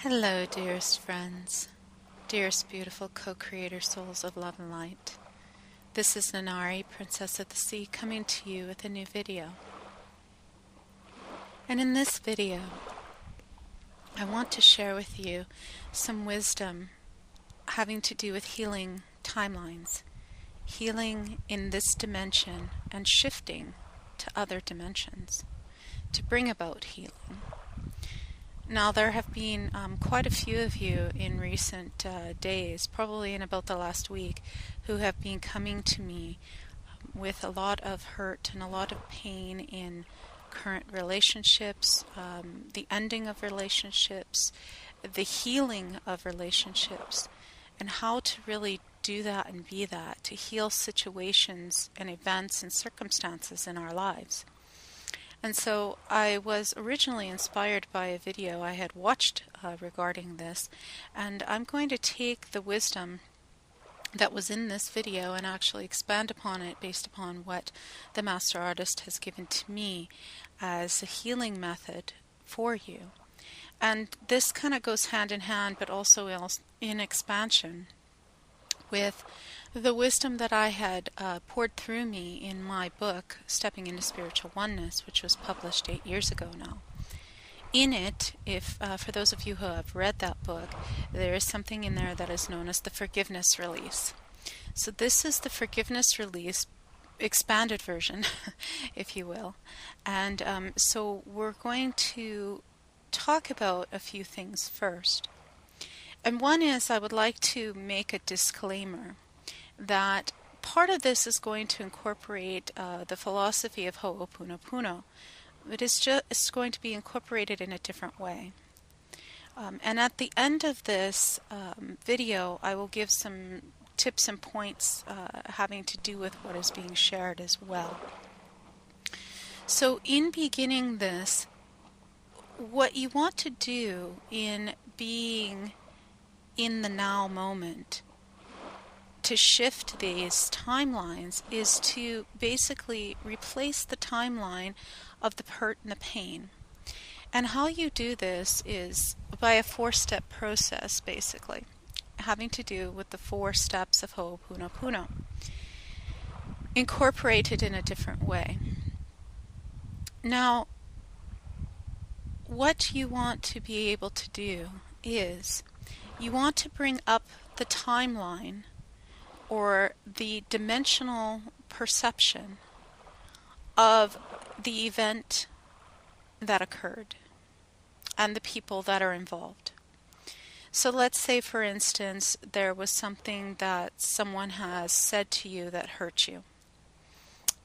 Hello, dearest friends, dearest beautiful co-creator souls of love and light. This is Nanari, Princess of the Sea, coming to you with a new video. And in this video, I want to share with you some wisdom having to do with healing timelines, healing in this dimension and shifting to other dimensions to bring about healing. Now, there have been quite a few of you in recent days, probably in about the last week, who have been coming to me with a lot of hurt and a lot of pain in current relationships, the ending of relationships, the healing of relationships, and how to really do that and be that, to heal situations and events and circumstances in our lives. And so I was originally inspired by a video I had watched regarding this, and I'm going to take the wisdom that was in this video and actually expand upon it based upon what the Master Artist has given to me as a healing method for you. And this kind of goes hand in hand, but also in expansion with the wisdom that I had poured through me in my book, Stepping into Spiritual Oneness, which was published 8 years ago now. In it, for those of you who have read that book, there is something in there that is known as the forgiveness release. So this is the forgiveness release expanded version, if you will. And so we're going to talk about a few things first. And one is, I would like to make a disclaimer that part of this is going to incorporate the philosophy of Ho'oponopono. It's going to be incorporated in a different way. And at the end of this video, I will give some tips and points having to do with what is being shared as well. So in beginning this, what you want to do in being in the now moment to shift these timelines is to basically replace the timeline of the hurt and the pain. And how you do this is by a 4-step process, basically, having to do with the 4 steps of Ho'oponopono, incorporated in a different way. Now, what you want to be able to do is you want to bring up the timeline or the dimensional perception of the event that occurred and the people that are involved. So let's say, for instance, there was something that someone has said to you that hurt you.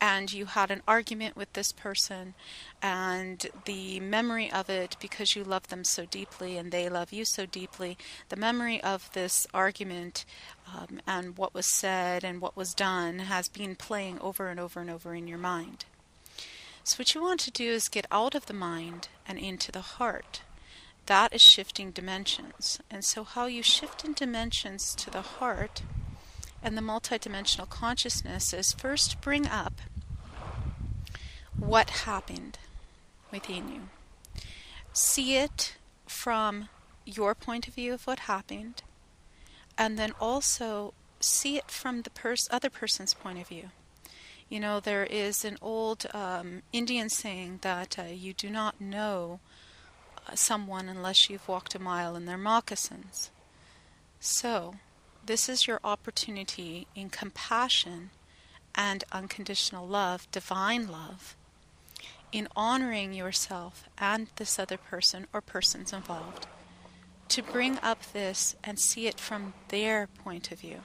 And you had an argument with this person, and the memory of it, because you love them so deeply and they love you so deeply, the memory of this argument and what was said and what was done has been playing over and over and over in your mind. So what you want to do is get out of the mind and into the heart. That is shifting dimensions. And so how you shift in dimensions to the heart and the multidimensional consciousness is first bring up what happened within you. See it from your point of view of what happened, and then also see it from the other person's point of view. You know, there is an old Indian saying that you do not know someone unless you've walked a mile in their moccasins. So, this is your opportunity in compassion and unconditional love, divine love, in honoring yourself and this other person or persons involved, to bring up this and see it from their point of view.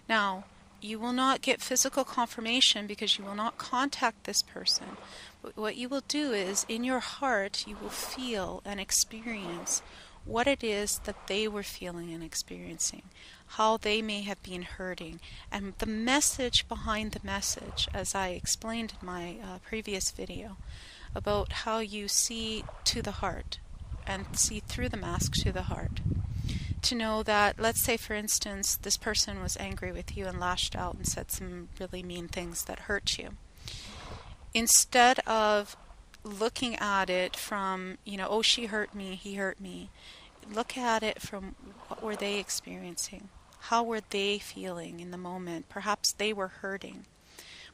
Now, you will not get physical confirmation because you will not contact this person. But what you will do is, in your heart, you will feel and experience what it is that they were feeling and experiencing, how they may have been hurting, and the message behind the message, as I explained in my previous video, about how you see to the heart and see through the mask to the heart. To know that, let's say for instance, this person was angry with you and lashed out and said some really mean things that hurt you. Instead of looking at it from, oh, she hurt me, he hurt me, look at it from what were they experiencing? How were they feeling in the moment? Perhaps they were hurting.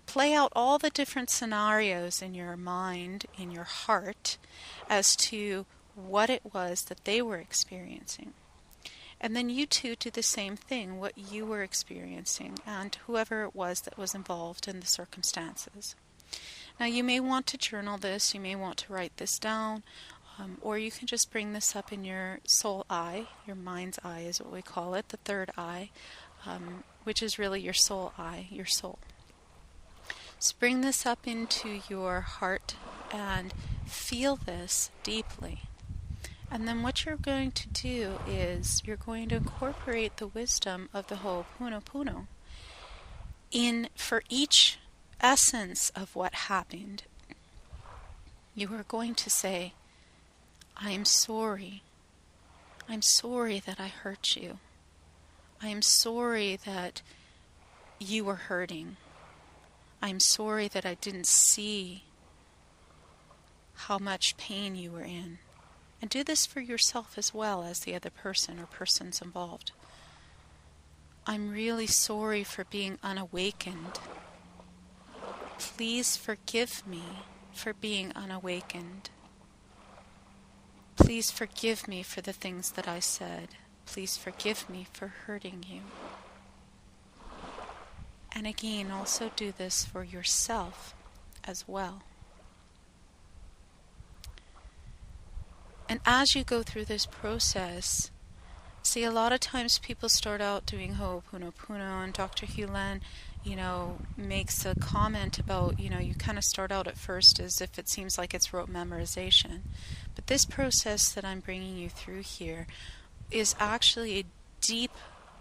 Play out all the different scenarios in your mind, in your heart, as to what it was that they were experiencing. And then you too do the same thing, what you were experiencing, and whoever it was that was involved in the circumstances. Now you may want to journal this, you may want to write this down, or you can just bring this up in your soul eye. Your mind's eye is what we call it, the third eye, which is really your soul eye, your soul. So bring this up into your heart and feel this deeply. And then what you're going to do is you're going to incorporate the wisdom of the Ho'oponopono in for each essence of what happened. You are going to say, I am sorry. I'm sorry that I hurt you. I am sorry that you were hurting. I'm sorry that I didn't see how much pain you were in. And do this for yourself as well as the other person or persons involved. I'm really sorry for being unawakened. Please forgive me for being unawakened. Please forgive me for the things that I said. Please forgive me for hurting you. And again, also do this for yourself as well. And as you go through this process, see, a lot of times people start out doing Ho'oponopono, and Dr. Hugh makes a comment about, you kind of start out at first as if it seems like it's rote memorization. But this process that I'm bringing you through here is actually a deep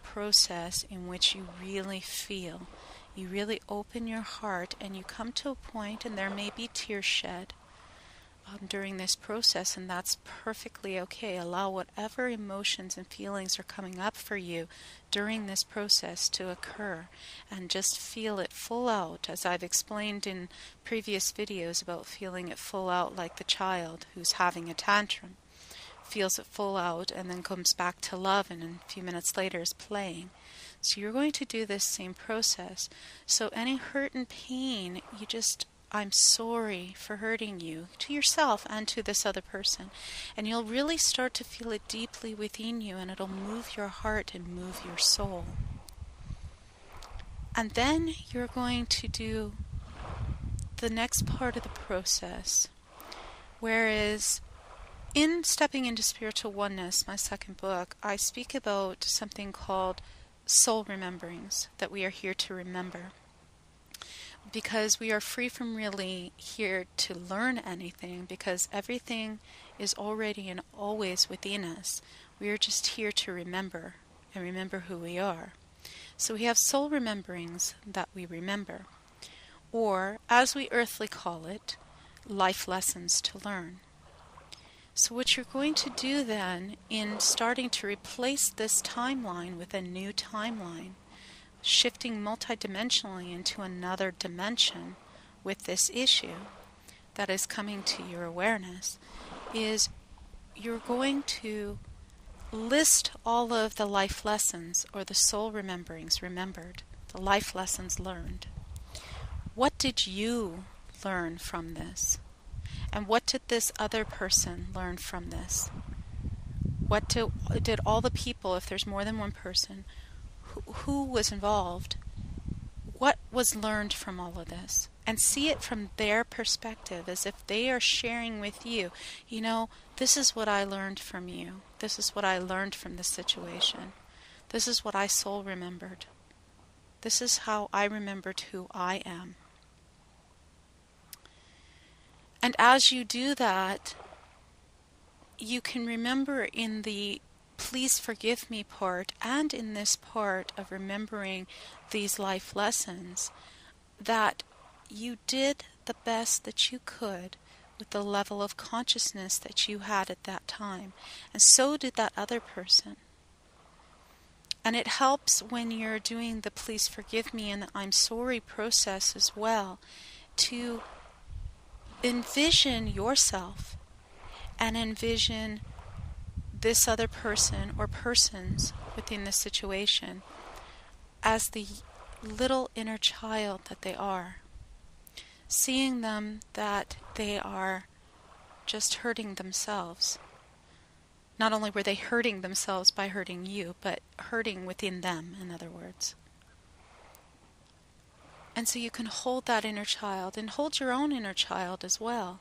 process in which you really feel. You really open your heart and you come to a point, and there may be tears shed during this process, and that's perfectly okay. Allow whatever emotions and feelings are coming up for you during this process to occur, and just feel it full out, as I've explained in previous videos about feeling it full out, like the child who's having a tantrum feels it full out and then comes back to love, and a few minutes later is playing. So you're going to do this same process. So any hurt and pain, I'm sorry for hurting you, to yourself and to this other person. And you'll really start to feel it deeply within you, and it'll move your heart and move your soul. And then you're going to do the next part of the process, whereas in Stepping into Spiritual Oneness, my second book, I speak about something called soul rememberings, that we are here to remember. Because we are free from really here to learn anything, because everything is already and always within us. We are just here to remember, and remember who we are. So we have soul rememberings that we remember, or, as we earthly call it, life lessons to learn. So what you're going to do then, in starting to replace this timeline with a new timeline, shifting multidimensionally into another dimension with this issue that is coming to your awareness, is you're going to list all of the life lessons, or the soul rememberings remembered, the life lessons learned. What did you learn from this? And what did this other person learn from this? What did all the people, if there's more than one person, who was involved, what was learned from all of this? And see it from their perspective, as if they are sharing with you, this is what I learned from you. This is what I learned from this situation. This is what I soul remembered. This is how I remembered who I am. And as you do that, you can remember in the please forgive me part, and in this part of remembering these life lessons, that you did the best that you could with the level of consciousness that you had at that time. And so did that other person. And it helps when you're doing the please forgive me and the I'm sorry process as well, to envision yourself and envision this other person or persons within the situation as the little inner child that they are, seeing them that they are just hurting themselves. Not only were they hurting themselves by hurting you, but hurting within them, in other words. And so you can hold that inner child and hold your own inner child as well,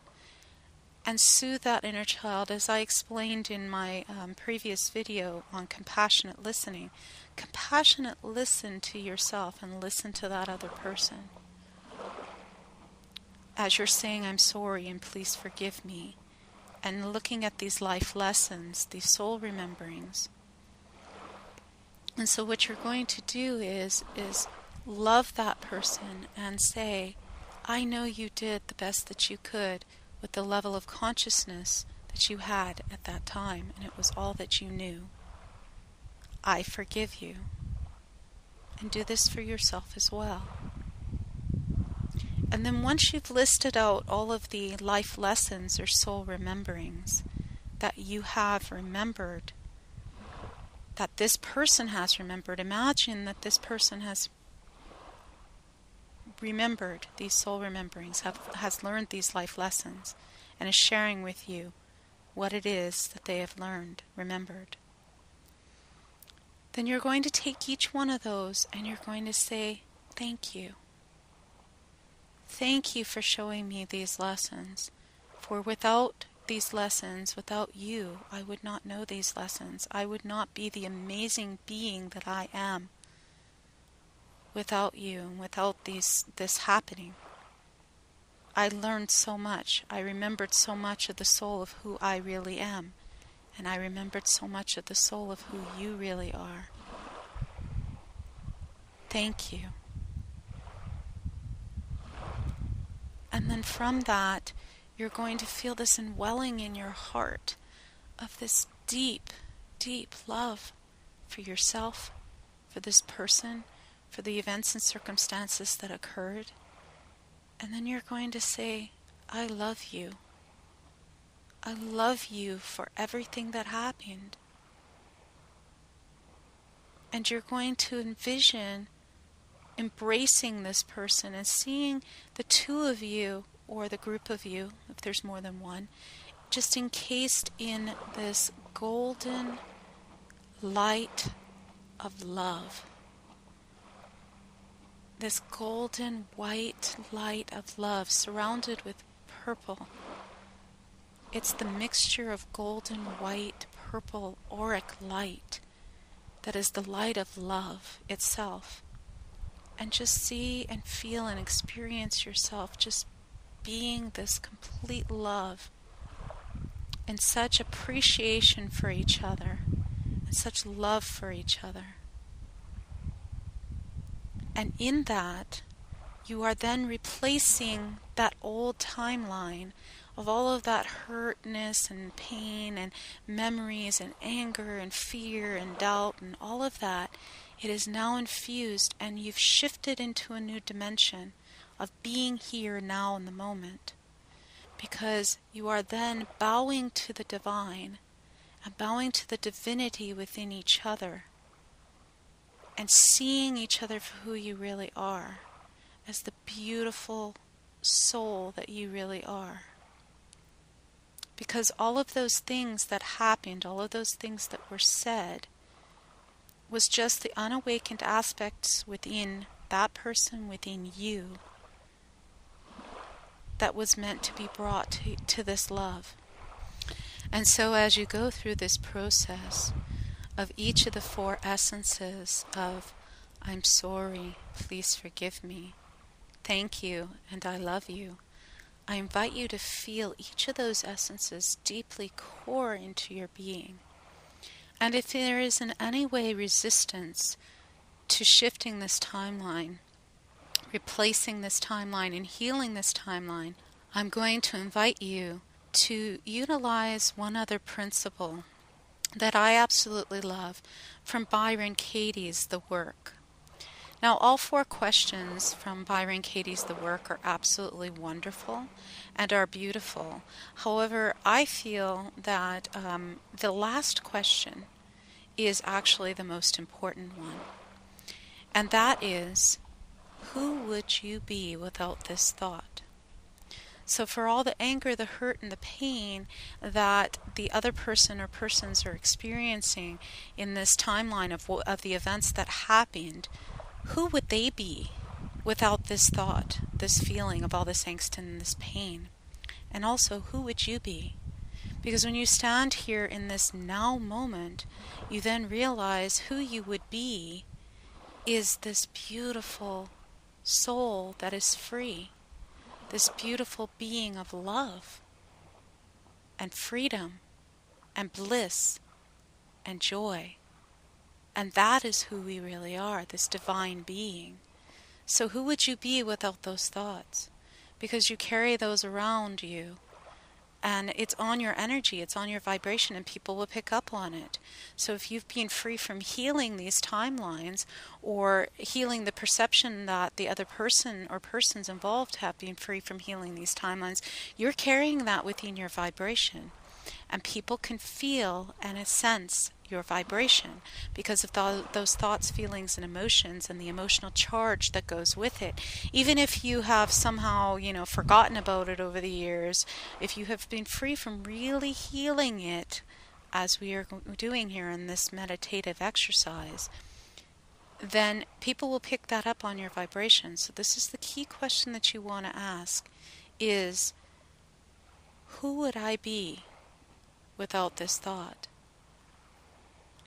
and soothe that inner child, as I explained in my previous video on compassionate listening. Compassionate listen to yourself and listen to that other person. As you're saying, I'm sorry and please forgive me, and looking at these life lessons, these soul rememberings. And so what you're going to do is love that person and say, I know you did the best that you could with the level of consciousness that you had at that time, and it was all that you knew. I forgive you. And do this for yourself as well. And then once you've listed out all of the life lessons or soul rememberings that you have remembered, that this person has remembered, imagine that this person has remembered these soul rememberings, has learned these life lessons, and is sharing with you what it is that they have learned, remembered. Then you're going to take each one of those and you're going to say, thank you. Thank you for showing me these lessons. For without these lessons, without you, I would not know these lessons. I would not be the amazing being that I am without you and without this happening. I learned so much. I remembered so much of the soul of who I really am. And I remembered so much of the soul of who you really are. Thank you. And then from that, you're going to feel this indwelling in your heart of this deep, deep love for yourself, for this person, for the events and circumstances that occurred. And then you're going to say, I love you. I love you for everything that happened. And you're going to envision embracing this person and seeing the two of you, or the group of you, if there's more than one, just encased in this golden light of love. This golden white light of love surrounded with purple. It's the mixture of golden, white, purple, auric light that is the light of love itself. And just see and feel and experience yourself just being this complete love and such appreciation for each other and such love for each other. And in that, you are then replacing that old timeline of all of that hurtness and pain and memories and anger and fear and doubt and all of that. It is now infused, and you've shifted into a new dimension of being here now in the moment, because you are then bowing to the divine and bowing to the divinity within each other and seeing each other for who you really are, as the beautiful soul that you really are. Because all of those things that happened, all of those things that were said, was just the unawakened aspects within that person, within you, that was meant to be brought to this love. And so as you go through this process of each of the four essences of I'm sorry, please forgive me, thank you, and I love you, I invite you to feel each of those essences deeply core into your being. And if there is in any way resistance to shifting this timeline, replacing this timeline and healing this timeline, I'm going to invite you to utilize one other principle that I absolutely love from Byron Katie's The Work. Now, all 4 questions from Byron Katie's The Work are absolutely wonderful and are beautiful. However, I feel that the last question is actually the most important one. And that is, who would you be without this thought? So for all the anger, the hurt, and the pain that the other person or persons are experiencing in this timeline of the events that happened, who would they be without this thought, this feeling of all this angst and this pain? And also, who would you be? Because when you stand here in this now moment, you then realize who you would be is this beautiful soul that is free, this beautiful being of love and freedom and bliss and joy. And that is who we really are, this divine being. So who would you be without those thoughts? Because you carry those around you. And it's on your energy, it's on your vibration, and people will pick up on it. So if you've been free from healing these timelines, or healing the perception that the other person or persons involved have been free from healing these timelines, you're carrying that within your vibration. And people can feel and sense your vibration because of those thoughts, feelings, and emotions, and the emotional charge that goes with it. Even if you have somehow, forgotten about it over the years, if you have been free from really healing it, as we are doing here in this meditative exercise, then people will pick that up on your vibration. So this is the key question that you want to ask is, who would I be without this thought?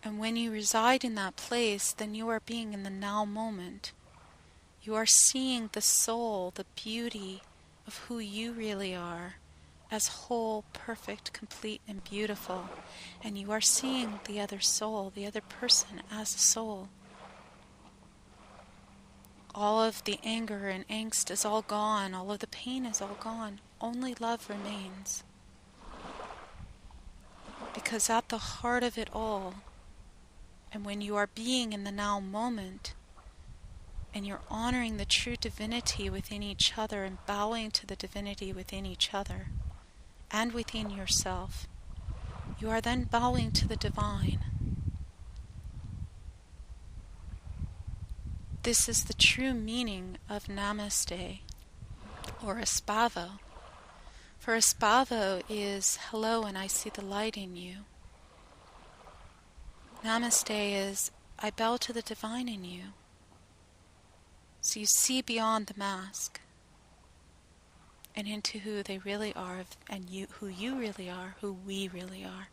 And when you reside in that place, then you are being in the now moment. You are seeing the soul, the beauty of who you really are, as whole, perfect, complete, and beautiful. And you are seeing the other soul, the other person, as a soul. All of the anger and angst is all gone. All of the pain is all gone. Only love remains. Because at the heart of it all, and when you are being in the now moment, and you're honoring the true divinity within each other and bowing to the divinity within each other and within yourself, you are then bowing to the divine. This is the true meaning of Namaste, or Espavo. For Espavo is, hello, and I see the light in you. Namaste is, I bow to the divine in you. So you see beyond the mask and into who they really are, and who you really are, who we really are,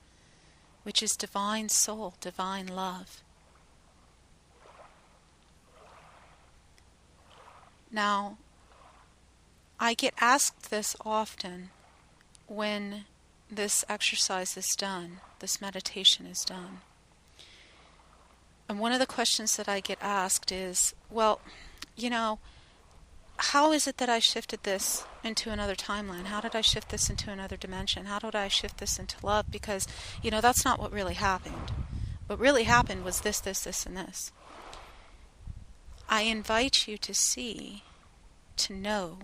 which is divine soul, divine love. Now, I get asked this often when this exercise is done, this meditation is done. And one of the questions that I get asked is, well, how is it that I shifted this into another timeline? How did I shift this into another dimension? How did I shift this into love? Because, that's not what really happened. What really happened was this, and this. I invite you to see, to know,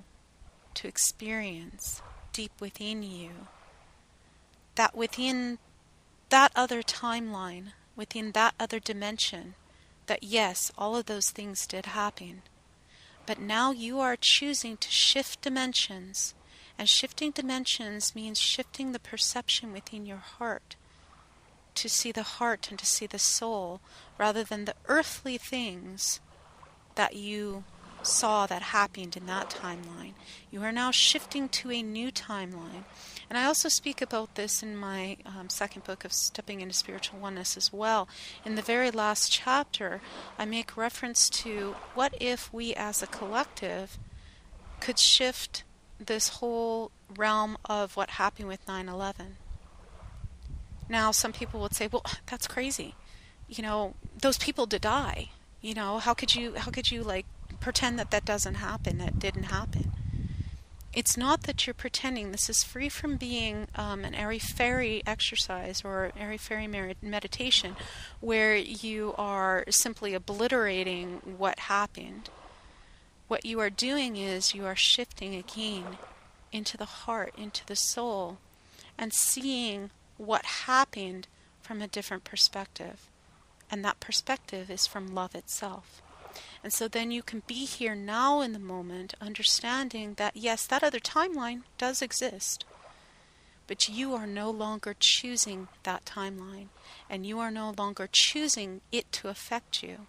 to experience deep within you that within that other timeline, within that other dimension, that yes, all of those things did happen. But now you are choosing to shift dimensions, and shifting dimensions means shifting the perception within your heart, to see the heart and to see the soul, rather than the earthly things that you saw that happened in that timeline. You are now shifting to a new timeline. And I also speak about this in my second book of Stepping into Spiritual Oneness as well. In the very last chapter, I make reference to what if we as a collective could shift this whole realm of what happened with 9/11. Now, some people would say, well, that's crazy. Those people did die. How could you pretend that doesn't happen, that didn't happen? It's not that you're pretending. This is free from being an airy-fairy exercise or airy-fairy meditation where you are simply obliterating what happened. What you are doing is you are shifting again into the heart, into the soul, and seeing what happened from a different perspective. And that perspective is from love itself. And so then you can be here now in the moment, understanding that yes, that other timeline does exist, but you are no longer choosing that timeline, and you are no longer choosing it to affect you.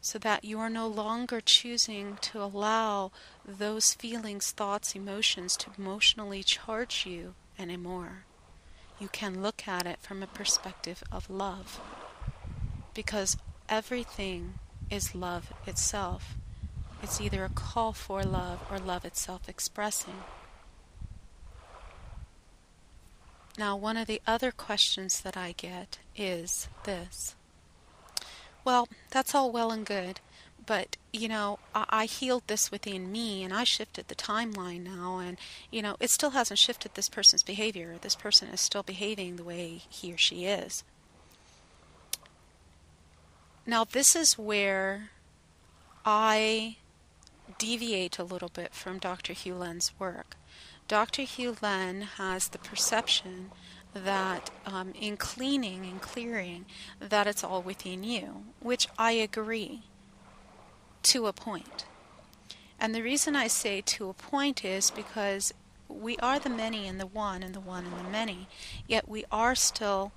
So that you are no longer choosing to allow those feelings, thoughts, emotions to emotionally charge you anymore. You can look at it from a perspective of love, because everything is love itself. It's either a call for love or love itself expressing. Now, one of the other questions that I get is this. Well, that's all well and good, but, I healed this within me, and I shifted the timeline now, and, it still hasn't shifted this person's behavior. This person is still behaving the way he or she is. Now, this is where I deviate a little bit from Dr. Hugh Len's work. Dr. Hugh Len has the perception that in cleaning and clearing, that it's all within you, which I agree to a point. And the reason I say to a point is because we are the many and the one and the one and the many, yet we are still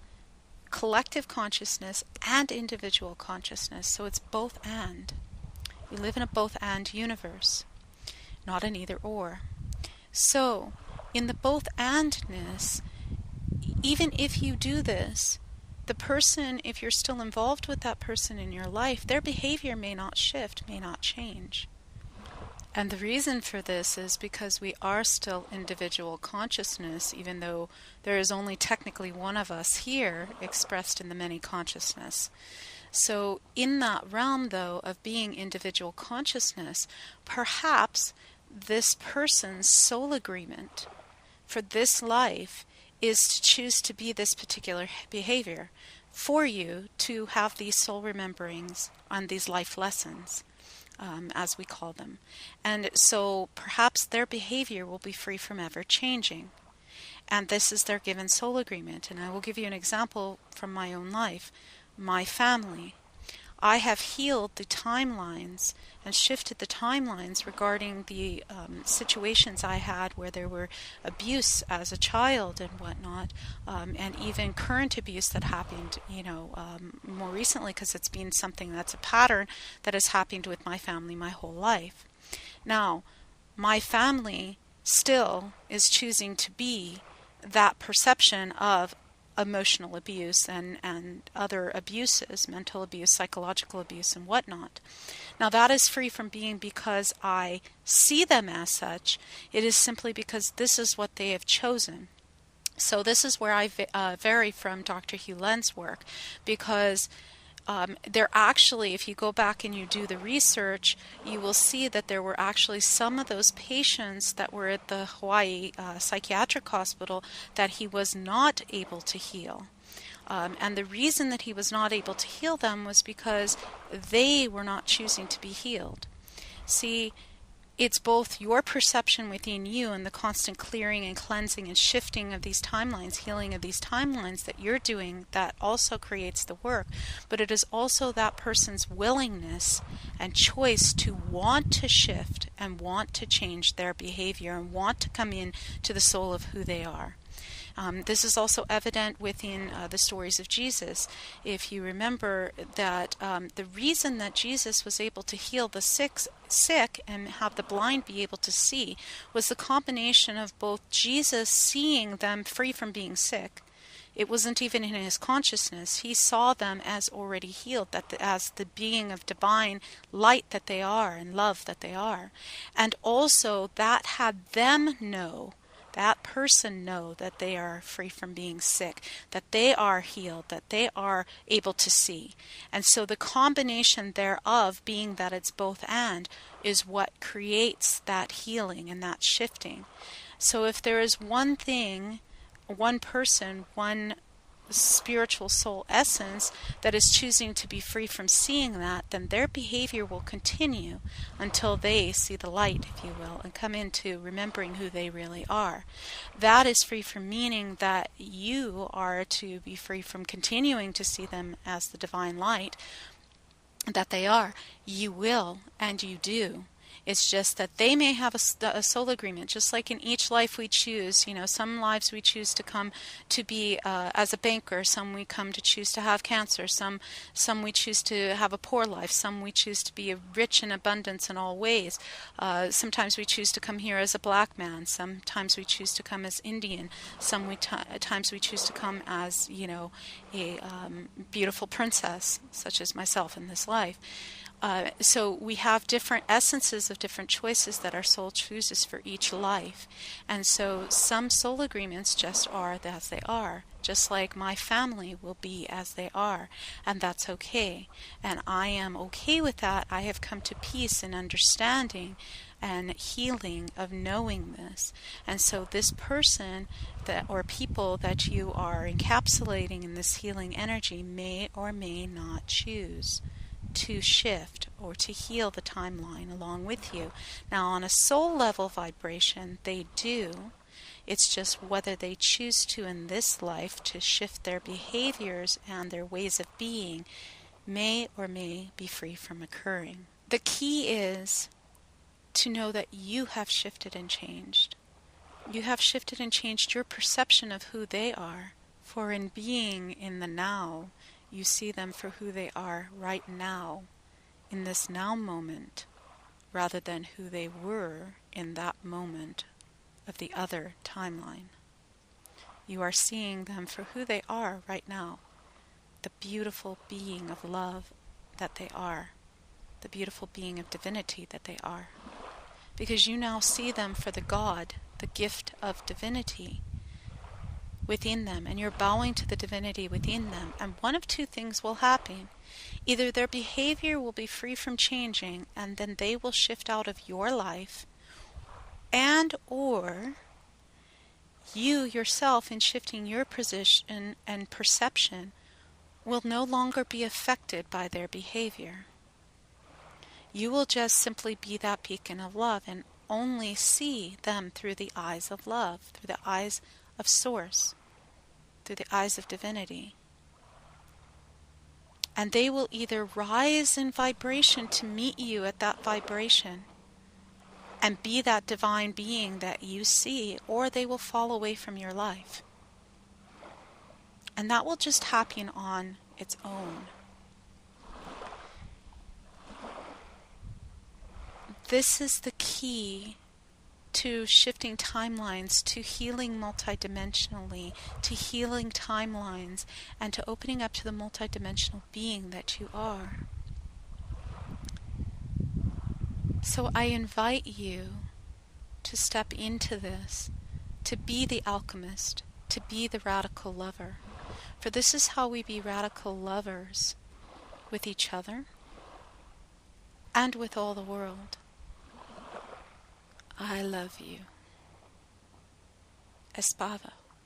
collective consciousness and individual consciousness. So it's both and. We live in a both and universe, not an either or. So in the both andness, even if you do this, the person, if you're still involved with that person in your life, their behavior may not shift, may not change. And the reason for this is because we are still individual consciousness, even though there is only technically one of us here expressed in the many consciousness. So in that realm, though, of being individual consciousness, perhaps this person's soul agreement for this life is to choose to be this particular behavior for you to have these soul rememberings on these life lessons. As we call them. And so perhaps their behavior will be free from ever changing. And this is their given soul agreement. And I will give you an example from my own life. My family. I have healed the timelines and shifted the timelines regarding the situations I had where there were abuse as a child and whatnot, and even current abuse that happened, more recently, because it's been something that's a pattern that has happened with my family my whole life. Now, my family still is choosing to be that perception of emotional abuse and other abuses, mental abuse, psychological abuse, and whatnot. Now that is free from being because I see them as such. It is simply because this is what they have chosen. So this is where I vary from Dr. Hugh Len's work, because there actually, if you go back and you do the research, you will see that there were actually some of those patients that were at the Hawaii psychiatric hospital that he was not able to heal. And the reason that he was not able to heal them was because they were not choosing to be healed. See, it's both your perception within you and the constant clearing and cleansing and shifting of these timelines, healing of these timelines that you're doing that also creates the work. But it is also that person's willingness and choice to want to shift and want to change their behavior and want to come in to the soul of who they are. This is also evident within the stories of Jesus. If you remember that the reason that Jesus was able to heal the sick and have the blind be able to see was the combination of both Jesus seeing them free from being sick. It wasn't even in his consciousness. He saw them as already healed, as the being of divine light that they are and love that they are. And also that had them know that person know that they are free from being sick, that they are healed, that they are able to see. And so the combination thereof, being that it's both and, is what creates that healing and that shifting. So if there is one thing, one person, one spiritual soul essence that is choosing to be free from seeing that, then their behavior will continue until they see the light, if you will, and come into remembering who they really are. That is free from meaning that you are to be free from continuing to see them as the divine light that they are. You will, and you do. It's just that they may have a soul agreement, just like in each life we choose. Some lives we choose to come to be as a banker. Some we come to choose to have cancer. Some we choose to have a poor life. Some we choose to be rich in abundance in all ways. Sometimes we choose to come here as a black man. Sometimes we choose to come as Indian. Times we choose to come as, a beautiful princess, such as myself in this life. So we have different essences of different choices that our soul chooses for each life. And so some soul agreements just are as they are, just like my family will be as they are, and that's okay. And I am okay with that. I have come to peace and understanding and healing of knowing this. And so this person or people that you are encapsulating in this healing energy may or may not choose to shift or to heal the timeline along with you. Now, on a soul level vibration, they do. It's just whether they choose to in this life to shift their behaviors and their ways of being may or may be free from occurring. The key is to know that you have shifted and changed. You have shifted and changed your perception of who they are. For in being in the now, you see them for who they are right now, in this now moment, rather than who they were in that moment of the other timeline. You are seeing them for who they are right now, the beautiful being of love that they are, the beautiful being of divinity that they are. Because you now see them for the God, the gift of divinity within them, and you're bowing to the divinity within them, and one of two things will happen. Either their behavior will be free from changing, and then they will shift out of your life, and or you yourself, in shifting your position and perception, will no longer be affected by their behavior. You will just simply be that beacon of love and only see them through the eyes of love, through the eyes of Source, through the eyes of divinity. And they will either rise in vibration to meet you at that vibration and be that divine being that you see, or they will fall away from your life. And that will just happen on its own. This is the key to shifting timelines, to healing multidimensionally, to healing timelines, and to opening up to the multidimensional being that you are. So I invite you to step into this, to be the alchemist, to be the radical lover. For this is how we be radical lovers with each other and with all the world. I love you. Espada.